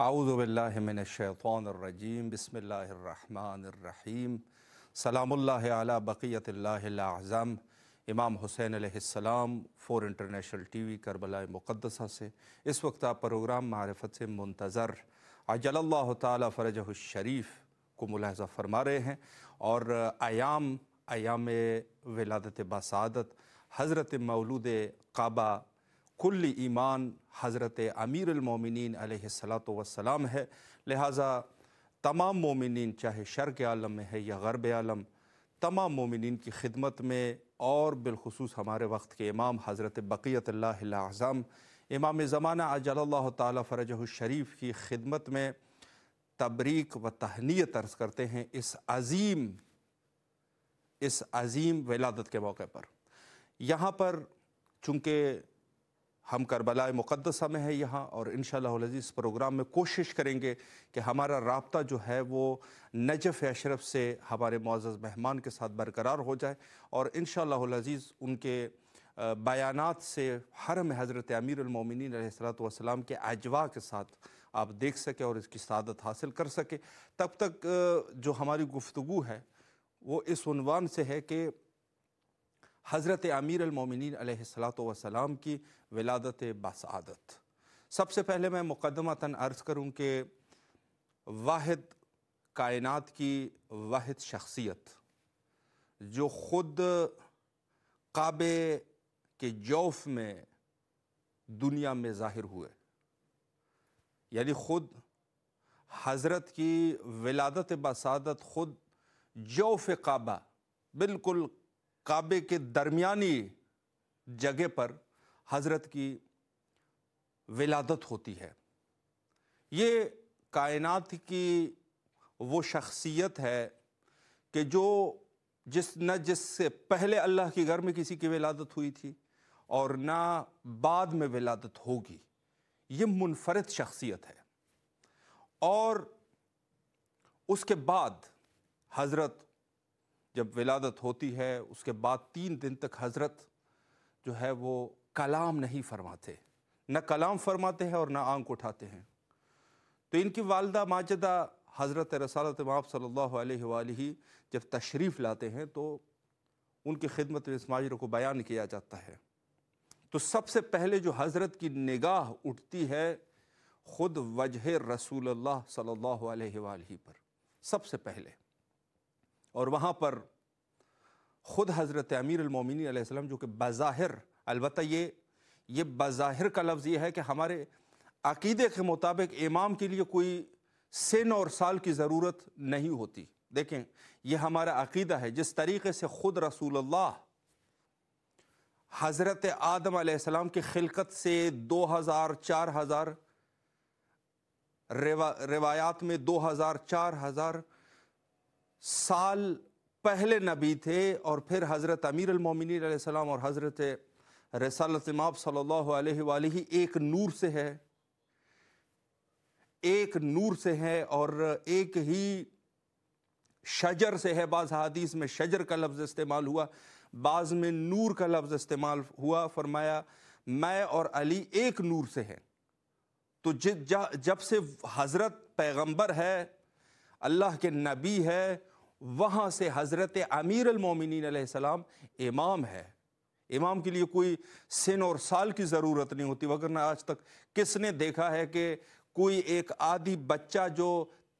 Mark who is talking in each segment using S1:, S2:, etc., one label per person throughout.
S1: اعوذ باللہ من الشیطان الرجیم بسم اللہ الرحمن الرحیم سلام اللہ علی بقیت اللہ الاعظم امام حسین علیہ السلام فور انٹرنیشنل ٹی وی کربلا مقدسہ سے اس وقت آپ پروگرام معرفت سے منتظر عجل اللہ تعالی فرجہ الشریف کو ملاحظہ فرما رہے ہیں، اور ایام ولادت باسعادت حضرت مولود کعبہ کل ایمان حضرت امیر المومنین علیہ السلام ہے، لہٰذا تمام مومنین چاہے شرق عالم میں ہے یا غرب عالم، تمام مومنین کی خدمت میں، اور بالخصوص ہمارے وقت کے امام حضرت بقیت اللہ الاعظم امام زمانہ عجل اللہ تعالی فرجہ الشریف کی خدمت میں تبریک و تہنیت عرض کرتے ہیں اس عظیم ولادت کے موقع پر۔ یہاں پر چونکہ ہم کربلا مقدسہ میں ہیں یہاں، اور انشاءاللہ العزیز اس پروگرام میں کوشش کریں گے کہ ہمارا رابطہ جو ہے وہ نجف اشرف سے ہمارے معزز مہمان کے ساتھ برقرار ہو جائے، اور انشاءاللہ العزیز ان کے بیانات سے حرم حضرت امیر المومنین علیہ السلام کے اجواء کے ساتھ آپ دیکھ سکیں اور اس کی سعادت حاصل کر سکیں۔ تب تک جو ہماری گفتگو ہے وہ اس عنوان سے ہے کہ حضرت امیر المومنین علیہ السلام کی ولادت باسعادت۔ سب سے پہلے میں مقدمتاً عرض کروں کہ واحد کائنات کی واحد شخصیت جو خود کعبے کے جوف میں دنیا میں ظاہر ہوئے، یعنی خود حضرت کی ولادت باسعادت خود جوف کعبہ، بالکل کعبے کے درمیانی جگہ پر حضرت کی ولادت ہوتی ہے۔ یہ کائنات کی وہ شخصیت ہے کہ جس سے پہلے اللہ کے گھر میں کسی کی ولادت ہوئی تھی اور نہ بعد میں ولادت ہوگی، یہ منفرد شخصیت ہے۔ اور اس کے بعد حضرت جب ولادت ہوتی ہے، اس کے بعد 3 دن تک حضرت جو ہے وہ کلام نہیں فرماتے، نہ کلام فرماتے ہیں اور نہ آنکھ اٹھاتے ہیں۔ تو ان کی والدہ ماجدہ حضرت رسالت مآب صلی اللہ علیہ وآلہ جب تشریف لاتے ہیں تو ان کی خدمت میں اس ماجرے کو بیان کیا جاتا ہے۔ تو سب سے پہلے جو حضرت کی نگاہ اٹھتی ہے خود وجہ رسول اللہ صلی اللہ علیہ وآلہ پر، سب سے پہلے، اور وہاں پر خود حضرت امیر المومنین علیہ السلام جو کہ بظاہر، البتہ یہ بظاہر کا لفظ یہ ہے کہ ہمارے عقیدے کے مطابق امام کے لیے کوئی سن اور سال کی ضرورت نہیں ہوتی۔ دیکھیں یہ ہمارا عقیدہ ہے، جس طریقے سے خود رسول اللہ حضرت آدم علیہ السلام کی خلقت سے 2000-4000 روایات میں 2000-4000 سال پہلے نبی تھے، اور پھر حضرت امیر المومنین علیہ السلام اور حضرت رسالت مآب صلی اللہ علیہ وآلہ ایک نور سے ہے اور ایک ہی شجر سے ہے۔ بعض حدیث میں شجر کا لفظ استعمال ہوا، بعض میں نور کا لفظ استعمال ہوا۔ فرمایا میں اور علی ایک نور سے ہیں۔ تو جب سے حضرت پیغمبر ہے، اللہ کے نبی ہے، وہاں سے حضرت امیر المومنین علیہ السلام امام ہے۔ امام کے لیے کوئی سن اور سال کی ضرورت نہیں ہوتی، وگرنہ آج تک کس نے دیکھا ہے کہ کوئی ایک عادی بچہ جو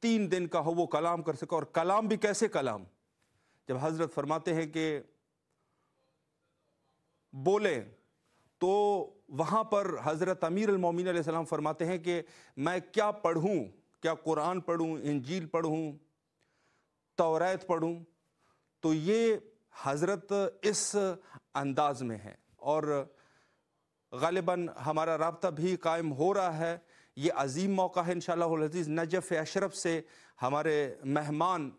S1: 3 دن کا ہو وہ کلام کر سکے، اور کلام بھی کیسے کلام؟ جب حضرت فرماتے ہیں کہ بولیں تو وہاں پر حضرت امیر المومنین علیہ السلام فرماتے ہیں کہ میں کیا پڑھوں، کیا قرآن پڑھوں، انجیل پڑھوں، توریت پڑھوں؟ تو یہ حضرت اس انداز میں ہے، اور غالباً ہمارا رابطہ بھی قائم ہو رہا ہے۔ یہ عظیم موقع ہے انشاءاللہ العزیز۔ نجف اشرف سے ہمارے مہمان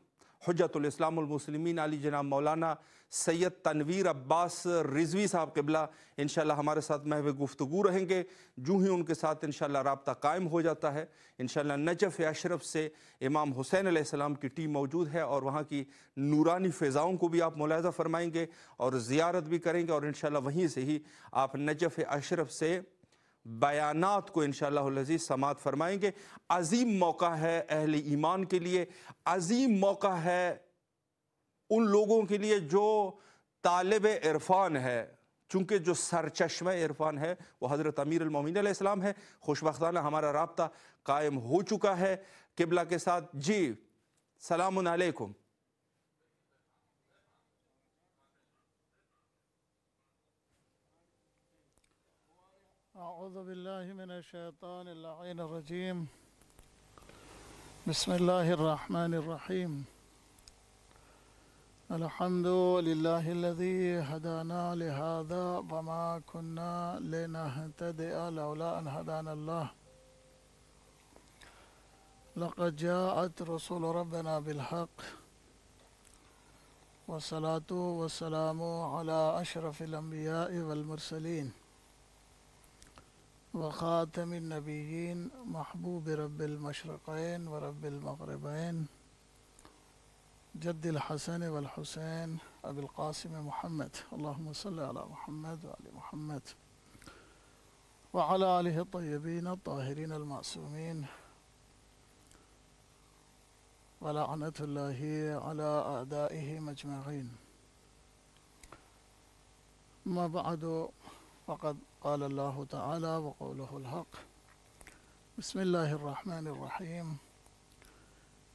S1: حجت الاسلام المسلمین علی جناب مولانا سید تنویر عباس رضوی صاحب قبلہ انشاءاللہ ہمارے ساتھ محو گفتگو رہیں گے۔ جو ہی ان کے ساتھ انشاءاللہ رابطہ قائم ہو جاتا ہے، انشاءاللہ نجف اشرف سے امام حسین علیہ السلام کی ٹیم موجود ہے، اور وہاں کی نورانی فضاؤں کو بھی آپ ملاحظہ فرمائیں گے اور زیارت بھی کریں گے، اور انشاءاللہ وہیں سے ہی آپ نجف اشرف سے بیانات کو انشاءاللہ العزیز سماعت فرمائیں گے۔ عظیم موقع ہے اہل ایمان کے لیے، عظیم موقع ہے ان لوگوں کے لیے جو طالب عرفان ہے، چونکہ جو سرچشمہ عرفان ہے وہ حضرت امیر المومنین علیہ السلام ہے۔ خوشبختانہ ہمارا رابطہ قائم ہو چکا ہے قبلہ کے ساتھ۔ جی سلام علیکم۔
S2: اعوذ باللہ من الشیطان اللعین الرجیم، بسم اللہ الرحمن الرحیم، الحمد للہ الذی ہدانا لہذا وما کننا لنہتدئ لولا ان ہدانا اللہ، لقد جاءت رسول ربنا بالحق والصلاة والسلام على اشرف الانبیاء والمرسلین وخاتم النبیین محبوب رب المشرقین ورب المغربین جد الحسن والحسین ابی القاسم محمد، اللہم صلی علی محمد وعلی محمد وعلی آلہ الطیبین الطاہرین المعصومین ولعنت اللہ علی اعدائہ مجمعین۔ ما بعد، فقد قال اللہ تعالی وقولہ الحق، بسم اللہ الرحمن الرحیم،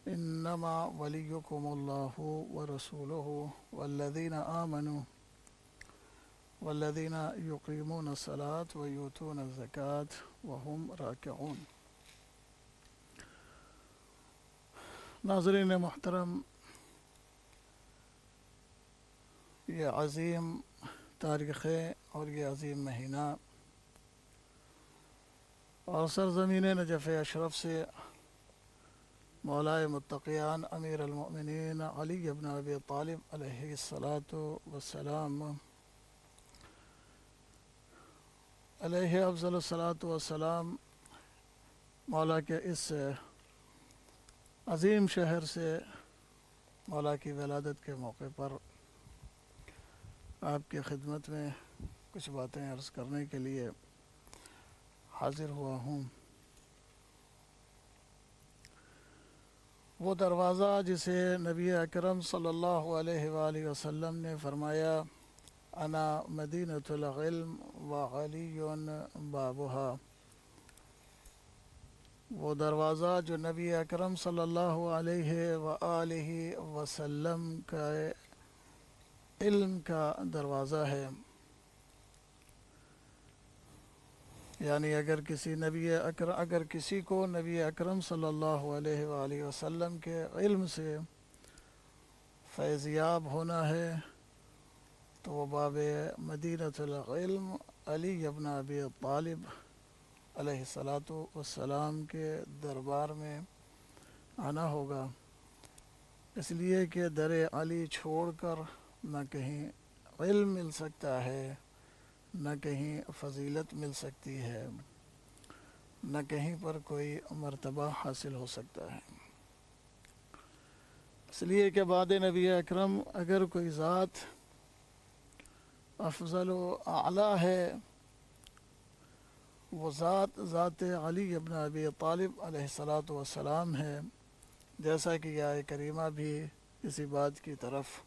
S2: انما ولیکم اللہ ورسولہ والذین آمنوا والذین یقیمون الصلاة ویؤتون الزکاة وهم راکعون۔ ناظرین محترم، یہ عظیم تاریخ اور یہ عظیم مہینہ اور سرزمین نجف اشرف سے مولائے متقیان امیر المؤمنین علی بن ابی طالب علیہ السلام علیہ افضل الصلاۃ والسلام مولا کے اس عظیم شہر سے مولا کی ولادت کے موقع پر آپ کی خدمت میں کچھ باتیں عرض کرنے کے لیے حاضر ہوا ہوں۔ وہ دروازہ جسے نبی اکرم صلی اللہ علیہ وآلہ وسلم نے فرمایا انا مدینۃ العلم وعلی بابھا، وہ دروازہ جو نبی اکرم صلی اللہ علیہ وآلہ وسلم کا علم کا دروازہ ہے، یعنی اگر کسی کو نبی اکرم صلی اللہ علیہ وآلہ وسلم کے علم سے فیض یاب ہونا ہے تو وہ باب مدینۃ العلم علی بن ابی طالب علیہ السلام کے دربار میں آنا ہوگا، اس لیے کہ در علی چھوڑ کر نہ کہیں علم مل سکتا ہے، نہ کہیں فضیلت مل سکتی ہے، نہ کہیں پر کوئی مرتبہ حاصل ہو سکتا ہے۔ اس لیے کہ بعد نبی اکرم اگر کوئی ذات افضل و اعلیٰ ہے، وہ ذات علی بن ابی طالب علیہ السلام ہے، جیسا کہ آیہ کریمہ بھی اسی بات کی طرف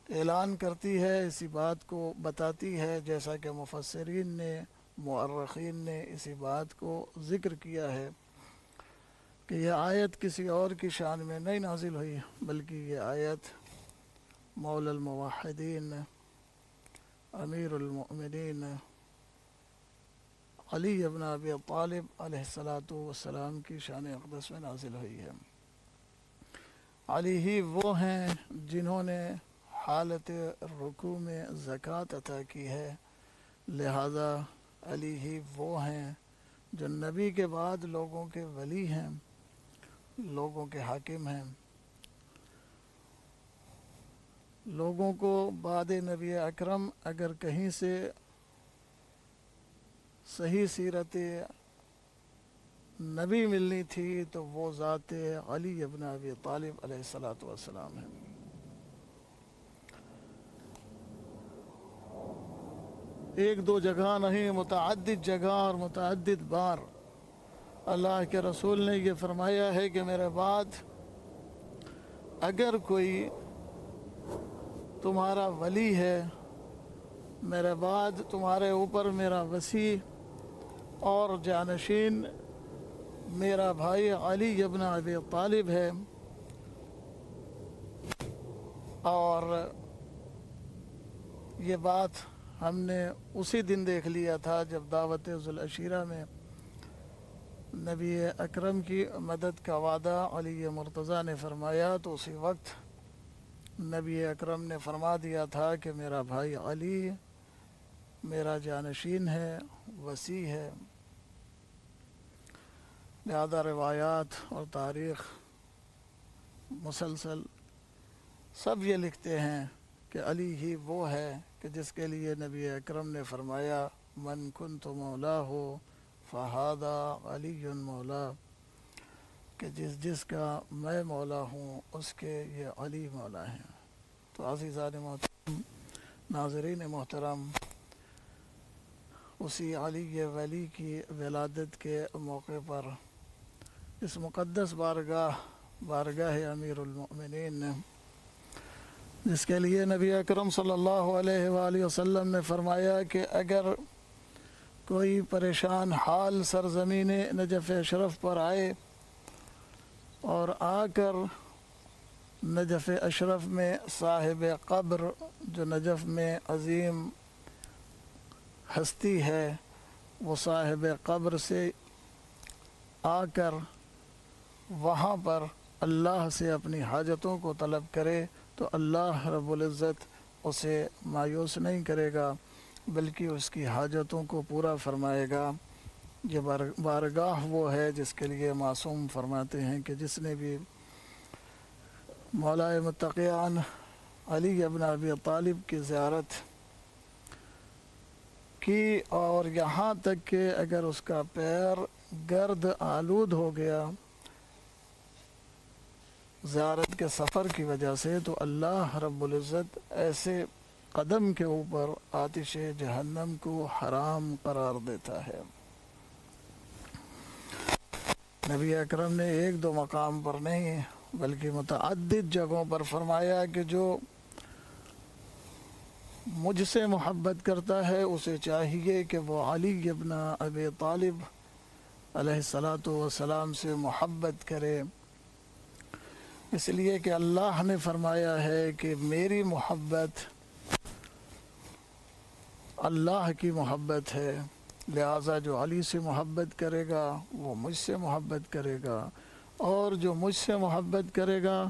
S2: اعلان کرتی ہے، اسی بات کو بتاتی ہے، جیسا کہ مفسرین نے مؤرخین نے اسی بات کو ذکر کیا ہے کہ یہ آیت کسی اور کی شان میں نہیں نازل ہوئی، بلکہ یہ آیت مولا الموحدین امیر المؤمنین علی بن ابی طالب علیہ السلام کی شان اقدس میں نازل ہوئی ہے۔ علی ہی وہ ہیں جنہوں نے حالت رکوع میں زکوٰۃ عطا کی ہے، لہذا علی ہی وہ ہیں جو نبی کے بعد لوگوں کے ولی ہیں، لوگوں کے حاکم ہیں، لوگوں کو بعد نبی اکرم اگر کہیں سے صحیح سیرت نبی ملنی تھی تو وہ ذات علی بن ابی طالب علیہ السلام ہے۔ ایک دو جگہ نہیں، متعدد جگہ اور متعدد بار اللہ کے رسول نے یہ فرمایا ہے کہ میرے بعد اگر کوئی تمہارا ولی ہے، میرے بعد تمہارے اوپر میرا وصی اور جانشین میرا بھائی علی ابن ابی طالب ہے، اور یہ بات ہم نے اسی دن دیکھ لیا تھا جب دعوت ذوالعشیرہ میں نبی اکرم کی مدد کا وعدہ علی مرتضیٰ نے فرمایا، تو اسی وقت نبی اکرم نے فرما دیا تھا کہ میرا بھائی علی میرا جانشین ہے، وصی ہے۔ لہذا روایات اور تاریخ مسلسل سب یہ لکھتے ہیں کہ علی ہی وہ ہے کہ جس کے لیے نبی اکرم نے فرمایا من کنت مولا فہذا علی مولا، کہ جس کا میں مولا ہوں اس کے یہ علی مولا ہیں۔ تو عزیزان محترم، ناظرین محترم، اسی علی ولی کی ولادت کے موقع پر اس مقدس بارگاہ امیر المؤمنین، جس کے لیے نبی اکرم صلی اللہ علیہ وآلہ وسلم نے فرمایا کہ اگر کوئی پریشان حال سرزمین نجف اشرف پر آئے اور آ کر نجف اشرف میں صاحب قبر جو نجف میں عظیم ہستی ہے، وہ صاحب قبر سے آ کر وہاں پر اللہ سے اپنی حاجتوں کو طلب کرے تو اللہ رب العزت اسے مایوس نہیں کرے گا، بلکہ اس کی حاجتوں کو پورا فرمائے گا۔ یہ بارگاہ وہ ہے جس کے لیے معصوم فرماتے ہیں کہ جس نے بھی مولا متقیان علی ابن ابی طالب کی زیارت کی، اور یہاں تک کہ اگر اس کا پیر گرد آلود ہو گیا زیارت کے سفر کی وجہ سے، تو اللہ رب العزت ایسے قدم کے اوپر آتش جہنم کو حرام قرار دیتا ہے۔ نبی اکرم نے ایک دو مقام پر نہیں بلکہ متعدد جگہوں پر فرمایا کہ جو مجھ سے محبت کرتا ہے اسے چاہیے کہ وہ علی ابن ابی طالب علیہ السلام سے محبت کرے، اس لیے کہ اللہ نے فرمایا ہے کہ میری محبت اللہ کی محبت ہے، لہٰذا جو علی سے محبت کرے گا وہ مجھ سے محبت کرے گا، اور جو مجھ سے محبت کرے گا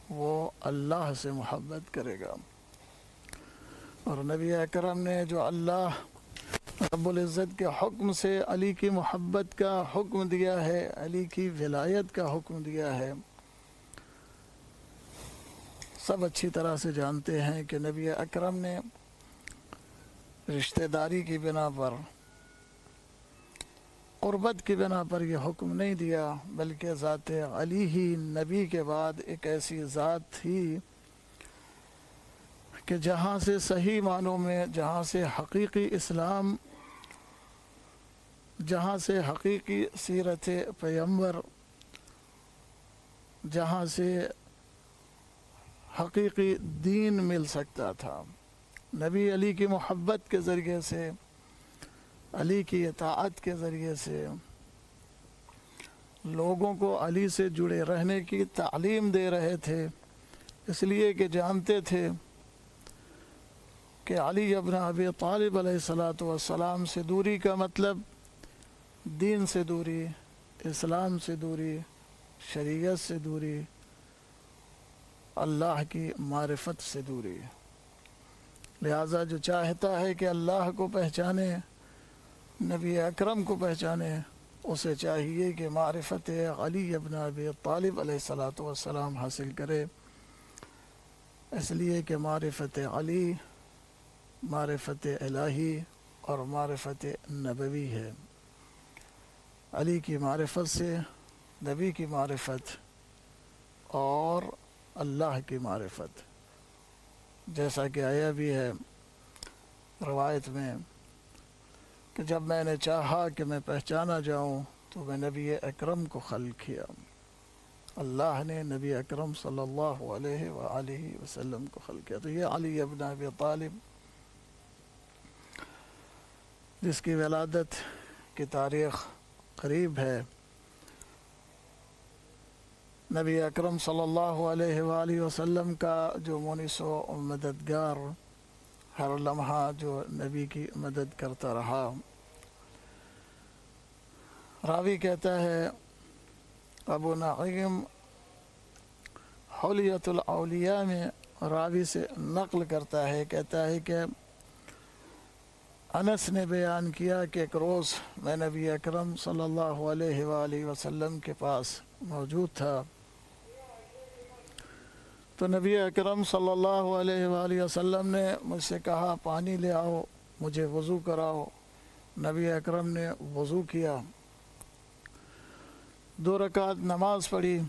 S2: وہ اللہ سے محبت کرے گا۔ اور نبی اکرم نے جو اللہ رب العزت کے حکم سے علی کی محبت کا حکم دیا ہے، علی کی ولایت کا حکم دیا ہے، سب اچھی طرح سے جانتے ہیں کہ نبی اکرم نے رشتہ داری کی بنا پر، قربت کی بنا پر یہ حکم نہیں دیا، بلکہ ذات علی ہی نبی کے بعد ایک ایسی ذات تھی کہ جہاں سے صحیح معنوں میں، جہاں سے حقیقی اسلام، جہاں سے حقیقی سیرت پیغمبر، جہاں سے حقیقی دین مل سکتا تھا، نبی علی کی محبت کے ذریعے سے، علی کی اطاعت کے ذریعے سے لوگوں کو علی سے جڑے رہنے کی تعلیم دے رہے تھے، اس لیے کہ جانتے تھے کہ علی ابن ابی طالب علیہ السلام سے دوری کا مطلب دین سے دوری، اسلام سے دوری، شریعت سے دوری، اللہ کی معرفت سے دوری۔ لہٰذا جو چاہتا ہے کہ اللہ کو پہچانے، نبی اکرم کو پہچانے، اسے چاہیے کہ معرفت علی ابن ابی طالب علیہ السلام حاصل کرے، اس لیے کہ معرفت علی معرفت الہی اور معرفت نبوی ہے۔ علی کی معرفت سے نبی کی معرفت اور اللہ کی معرفت، جیسا کہ آیا بھی ہے روایت میں کہ جب میں نے چاہا کہ میں پہچانا جاؤں تو میں نبی اکرم کو خلق کیا. اللہ نے نبی اکرم صلی اللہ علیہ وآلہ وسلم کو خلق کیا. تو یہ علی ابن ابی طالب جس کی ولادت کی تاریخ قریب ہے، نبی اکرم صلی اللہ علیہ وآلہ وسلم کا جو مونس و مددگار، ہر لمحہ جو نبی کی مدد کرتا رہا. راوی کہتا ہے، ابو نعیم حلیۃ الاولیاء میں راوی سے نقل کرتا ہے، کہتا ہے کہ انس نے بیان کیا کہ ایک روز میں نبی اکرم صلی اللہ علیہ وآلہ وسلم کے پاس موجود تھا، تو نبی اکرم صلی اللہ علیہ وآلہ وسلم نے مجھ سے کہا پانی لے آؤ، مجھے وضو کراؤ. نبی اکرم نے وضو کیا، 2 رکعت نماز پڑھی،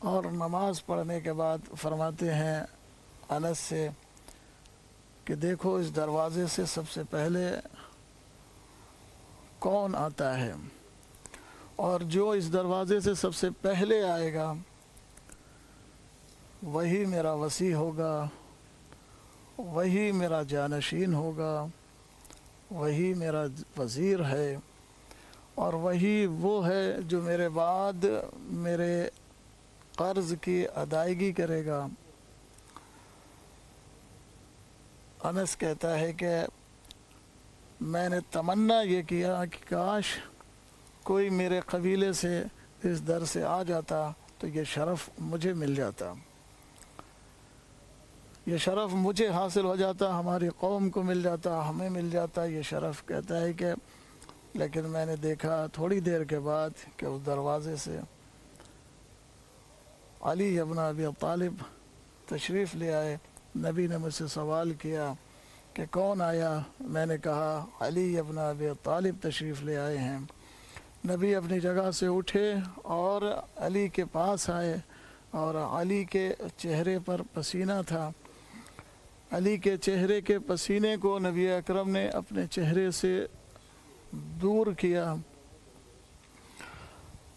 S2: اور نماز پڑھنے کے بعد فرماتے ہیں انس سے کہ دیکھو اس دروازے سے سب سے پہلے کون آتا ہے، اور جو اس دروازے سے سب سے پہلے آئے گا وہی میرا وصی ہوگا، وہی میرا جانشین ہوگا، وہی میرا وزیر ہے، اور وہی وہ ہے جو میرے بعد میرے قرض کی ادائیگی کرے گا. انس کہتا ہے کہ میں نے تمنا یہ کیا کہ کاش کوئی میرے قبیلے سے اس در سے آ جاتا تو یہ شرف مجھے مل جاتا، یہ شرف مجھے حاصل ہو جاتا، ہماری قوم کو مل جاتا، ہمیں مل جاتا یہ شرف. کہتا ہے کہ لیکن میں نے دیکھا تھوڑی دیر کے بعد کہ اس دروازے سے علی ابن ابی طالب تشریف لے آئے. نبی نے مجھ سے سوال کیا کہ کون آیا؟ میں نے کہا علی ابن ابی طالب تشریف لے آئے ہیں. نبی اپنی جگہ سے اٹھے اور علی کے پاس آئے، اور علی کے چہرے پر پسینہ تھا. علی کے چہرے کے پسینے کو نبی اکرم نے اپنے چہرے سے دور کیا.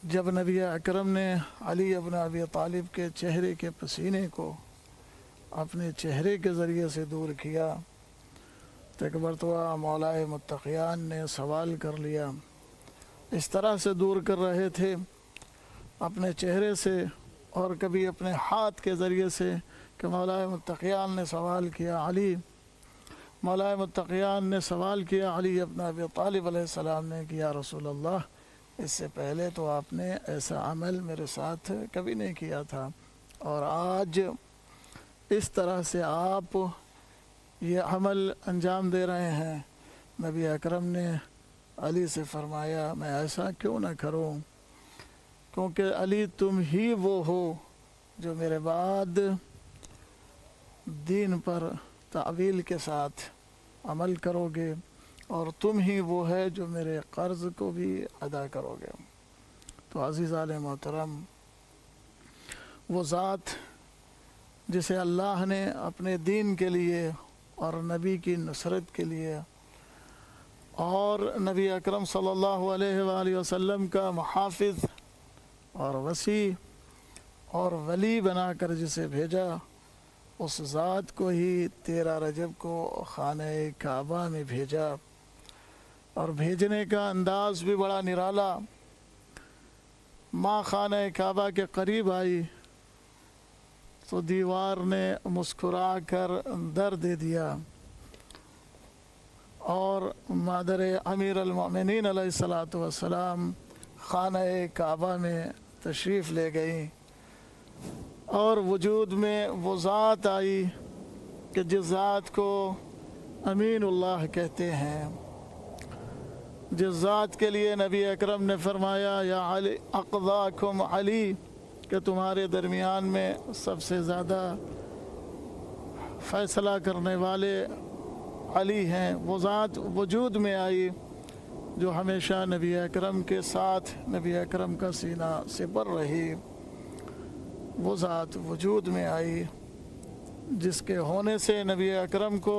S2: جب نبی اکرم نے علی ابن ابی طالب کے چہرے کے پسینے کو اپنے چہرے کے ذریعے سے دور کیا تو ایک مرتبہ مولائے متقیان نے سوال کر لیا، اس طرح سے دور کر رہے تھے اپنے چہرے سے اور کبھی اپنے ہاتھ کے ذریعے سے، کہ مولائے متقیان نے سوال کیا مولائے متقیان نے سوال کیا علی ابن ابی طالب علیہ السلام نے کہ یا رسول اللہ، اس سے پہلے تو آپ نے ایسا عمل میرے ساتھ کبھی نہیں کیا تھا، اور آج اس طرح سے آپ یہ عمل انجام دے رہے ہیں. نبی اکرم نے علی سے فرمایا میں ایسا کیوں نہ کروں، کیونکہ علی تم ہی وہ ہو جو میرے بعد دین پر تعویل کے ساتھ عمل کرو گے، اور تم ہی وہ ہے جو میرے قرض کو بھی ادا کرو گے. تو عزیزان محترم، وہ ذات جسے اللہ نے اپنے دین کے لیے اور نبی کی نصرت کے لیے اور نبی اکرم صلی اللہ علیہ وآلہ وسلم کا محافظ اور وصی اور ولی بنا کر جسے بھیجا، اس ذات کو ہی 13 رجب کو خانہ کعبہ میں بھیجا، اور بھیجنے کا انداز بھی بڑا نرالا. ماں خانہ کعبہ کے قریب آئی تو دیوار نے مسکرا کر در دے دیا، اور مادر امیر المؤمنین علیہ السلام خانہ کعبہ میں تشریف لے گئیں، اور وجود میں وہ ذات آئی کہ جس ذات کو امین اللہ کہتے ہیں، جس ذات کے لیے نبی اکرم نے فرمایا یا علی اقضاکم علی، کہ تمہارے درمیان میں سب سے زیادہ فیصلہ کرنے والے علی ہیں. وہ ذات وجود میں آئی جو ہمیشہ نبی اکرم کے ساتھ نبی اکرم کا سینہ سپر رہی. وہ ذات وجود میں آئی جس کے ہونے سے نبی اکرم کو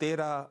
S1: 13